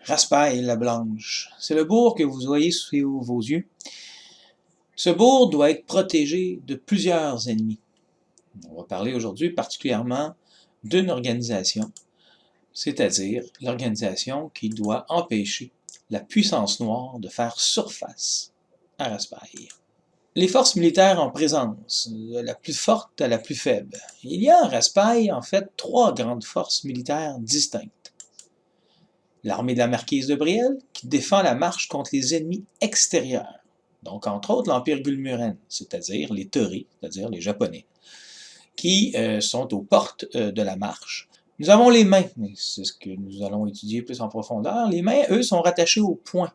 Raspail-la-Blanche, c'est le bourg que vous voyez sous vos yeux. Ce bourg doit être protégé de plusieurs ennemis. On va parler aujourd'hui particulièrement d'une organisation, c'est-à-dire l'organisation qui doit empêcher la puissance noire de faire surface à Raspail. Les forces militaires en présence, de la plus forte à la plus faible. Il y a à Raspail, en fait, 3 grandes forces militaires distinctes. L'armée de la marquise de Brielle, qui défend la marche contre les ennemis extérieurs, donc entre autres l'Empire Gulmuren, c'est-à-dire les Toris, c'est-à-dire les Japonais, qui sont aux portes de la marche. Nous avons les mains, c'est ce que nous allons étudier plus en profondeur. Les mains, eux, sont rattachés au point,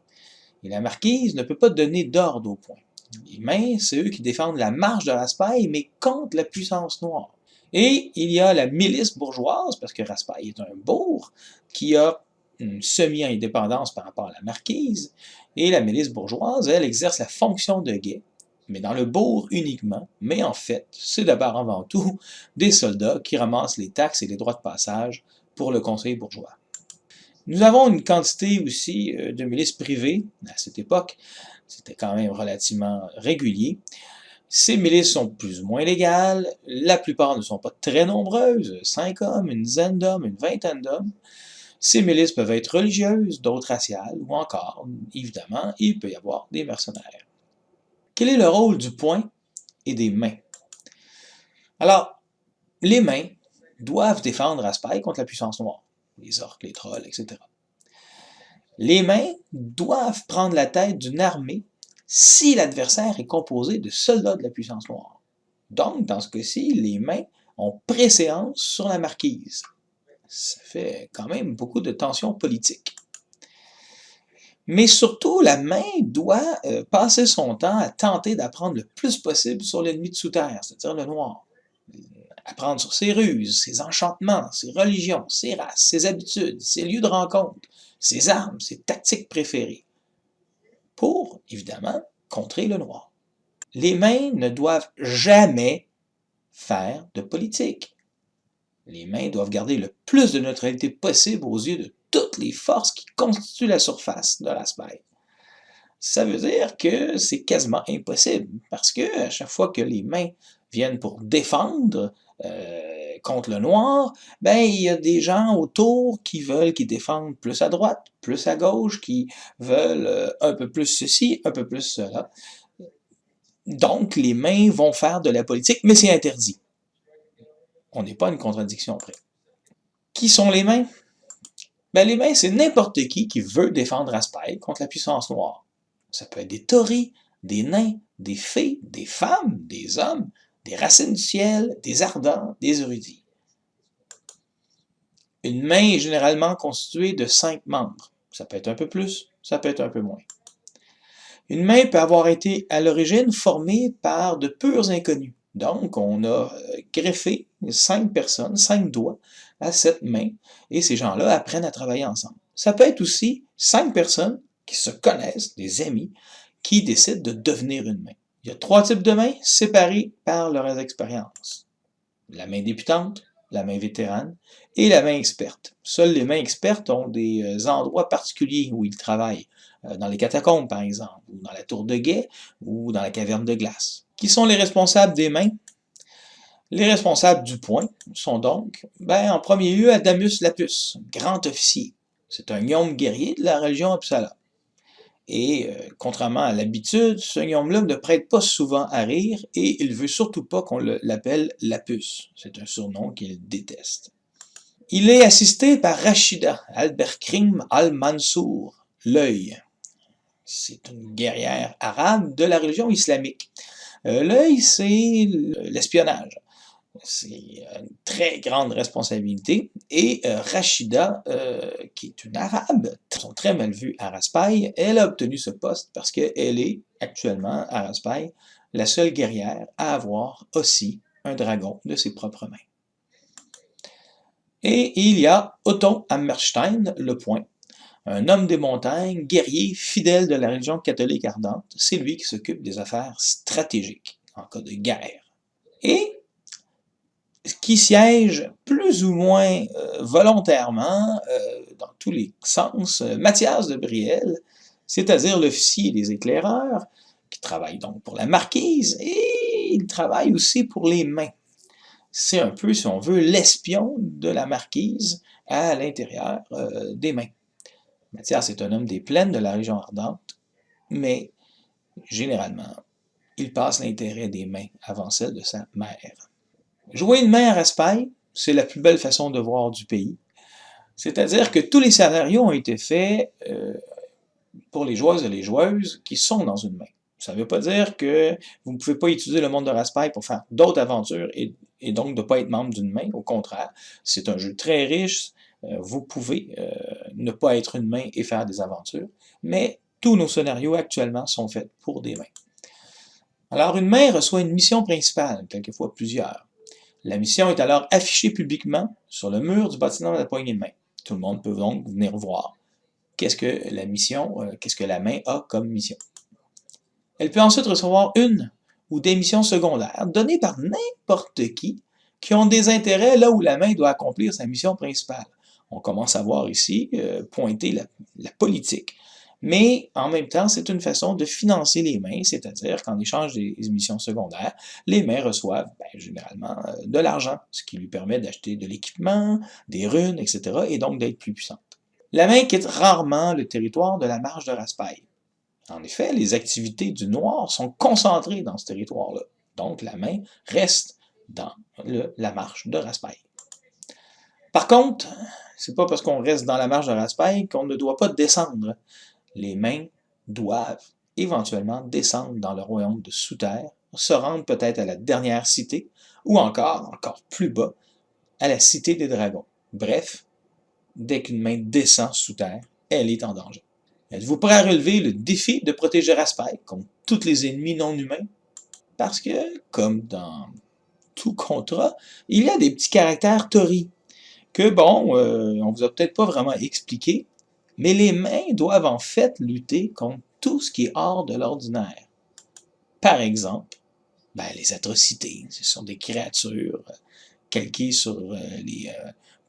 et la marquise ne peut pas donner d'ordre au point. Les mains, c'est eux qui défendent la marche de Raspail, mais contre la puissance noire. Et il y a la milice bourgeoise, parce que Raspail est un bourg, qui a une semi-indépendance par rapport à la marquise, et la milice bourgeoise, elle, exerce la fonction de guet, mais dans le bourg uniquement, mais en fait, c'est d'abord avant tout des soldats qui ramassent les taxes et les droits de passage pour le conseil bourgeois. Nous avons une quantité aussi de milices privées à cette époque, c'était quand même relativement régulier. Ces milices sont plus ou moins légales, la plupart ne sont pas très nombreuses, 5 hommes, une dizaine d'hommes, une vingtaine d'hommes. Ces milices peuvent être religieuses, d'autres raciales, ou encore, évidemment, il peut y avoir des mercenaires. Quel est le rôle du poing et des mains? Alors, les mains doivent défendre Raspail contre la puissance noire, les orques, les trolls, etc. Les mains doivent prendre la tête d'une armée si l'adversaire est composé de soldats de la puissance noire. Donc, dans ce cas-ci, les mains ont préséance sur la marquise. Ça fait quand même beaucoup de tensions politiques. Mais surtout, la main doit passer son temps à tenter d'apprendre le plus possible sur l'ennemi de sous-terre, c'est-à-dire le noir. Apprendre sur ses ruses, ses enchantements, ses religions, ses races, ses habitudes, ses lieux de rencontre, ses armes, ses tactiques préférées, pour, évidemment, contrer le noir. Les mains ne doivent jamais faire de politique. Les mains doivent garder le plus de neutralité possible aux yeux de toutes les forces qui constituent la surface de Raspail. Ça veut dire que c'est quasiment impossible, parce que à chaque fois que les mains viennent pour défendre contre le noir, ben il y a des gens autour qui veulent qu'ils défendent plus à droite, plus à gauche, qui veulent un peu plus ceci, un peu plus cela. Donc les mains vont faire de la politique, mais c'est interdit. On n'est pas à une contradiction près. Qui sont les mains? Ben, les mains, c'est n'importe qui veut défendre Raspail contre la puissance noire. Ça peut être des Toris, des nains, des fées, des femmes, des hommes, des racines du ciel, des ardents, des érudits. Une main est généralement constituée de 5 membres. Ça peut être un peu plus, ça peut être un peu moins. Une main peut avoir été à l'origine formée par de purs inconnus. Donc, on a greffé 5 personnes, 5 doigts à cette main, et ces gens-là apprennent à travailler ensemble. Ça peut être aussi 5 personnes qui se connaissent, des amis, qui décident de devenir une main. Il y a 3 types de mains séparées par leurs expériences. La main débutante, la main vétérane et la main experte. Seules les mains expertes ont des endroits particuliers où ils travaillent, dans les catacombes par exemple, ou dans la tour de guet, ou dans la caverne de glace. Qui sont les responsables des mains? Les responsables du poing sont donc, en premier lieu, Adamus Lapus, grand officier. C'est un gnome guerrier de la religion Uppsala. Et contrairement à l'habitude, ce gnome-là ne prête pas souvent à rire et il veut surtout pas qu'on l'appelle Lapus. C'est un surnom qu'il déteste. Il est assisté par Rachida Alberkrim al-Mansour, l'œil. C'est une guerrière arabe de la religion islamique. L'œil, c'est l'espionnage. C'est une très grande responsabilité. Et Rachida, qui est une arabe, sont très mal vues à Raspail, elle a obtenu ce poste parce qu'elle est actuellement à Raspail la seule guerrière à avoir aussi un dragon de ses propres mains. Et il y a Otto Hammerstein, le point, un homme des montagnes, guerrier, fidèle de la religion catholique ardente. C'est lui qui s'occupe des affaires stratégiques en cas de guerre. Et qui siège plus ou moins volontairement dans tous les sens, Mathias de Brielle, c'est-à-dire l'officier des éclaireurs, qui travaille donc pour la marquise, et il travaille aussi pour les mains. C'est un peu, si on veut, l'espion de la marquise à l'intérieur des mains. Mathias est un homme des plaines de la région ardente, mais généralement, il passe l'intérêt des mains avant celle de sa mère. Jouer une main à Raspail, c'est la plus belle façon de voir du pays. C'est-à-dire que tous les scénarios ont été faits pour les joueuses et les joueuses qui sont dans une main. Ça ne veut pas dire que vous ne pouvez pas utiliser le monde de Raspail pour faire d'autres aventures et donc de ne pas être membre d'une main. Au contraire, c'est un jeu très riche. Vous pouvez ne pas être une main et faire des aventures, mais tous nos scénarios actuellement sont faits pour des mains. Alors, une main reçoit une mission principale, quelquefois plusieurs. La mission est alors affichée publiquement sur le mur du bâtiment de la poignée de main. Tout le monde peut donc venir voir qu'est-ce que la main a comme mission. Elle peut ensuite recevoir une ou des missions secondaires données par n'importe qui ont des intérêts là où la main doit accomplir sa mission principale. On commence à voir ici pointer la politique. Mais en même temps, c'est une façon de financer les mains, c'est-à-dire qu'en échange des missions secondaires, les mains reçoivent généralement de l'argent, ce qui lui permet d'acheter de l'équipement, des runes, etc., et donc d'être plus puissante. La main quitte rarement le territoire de la marche de Raspail. En effet, les activités du noir sont concentrées dans ce territoire-là. Donc, la main reste dans la marche de Raspail. Par contre, c'est pas parce qu'on reste dans la marche de Raspail qu'on ne doit pas descendre. Les mains doivent éventuellement descendre dans le royaume de sous-terre, se rendre peut-être à la dernière cité, ou encore plus bas, à la cité des dragons. Bref, dès qu'une main descend sous terre, elle est en danger. Êtes-vous prêt à relever le défi de protéger Raspail contre tous les ennemis non humains? Parce que, comme dans tout contrat, il y a des petits caractères toris que, bon, on vous a peut-être pas vraiment expliqué, mais les mains doivent en fait lutter contre tout ce qui est hors de l'ordinaire. Par exemple, les atrocités. Ce sont des créatures calquées sur les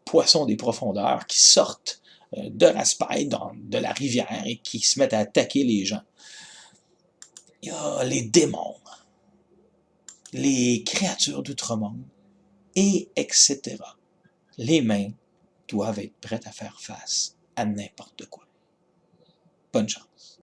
poissons des profondeurs qui sortent de Raspail, de la rivière, et qui se mettent à attaquer les gens. Il y a les démons, les créatures d'outre-monde, et etc. Les mains doivent être prêtes à faire face à n'importe quoi. Bonne chance.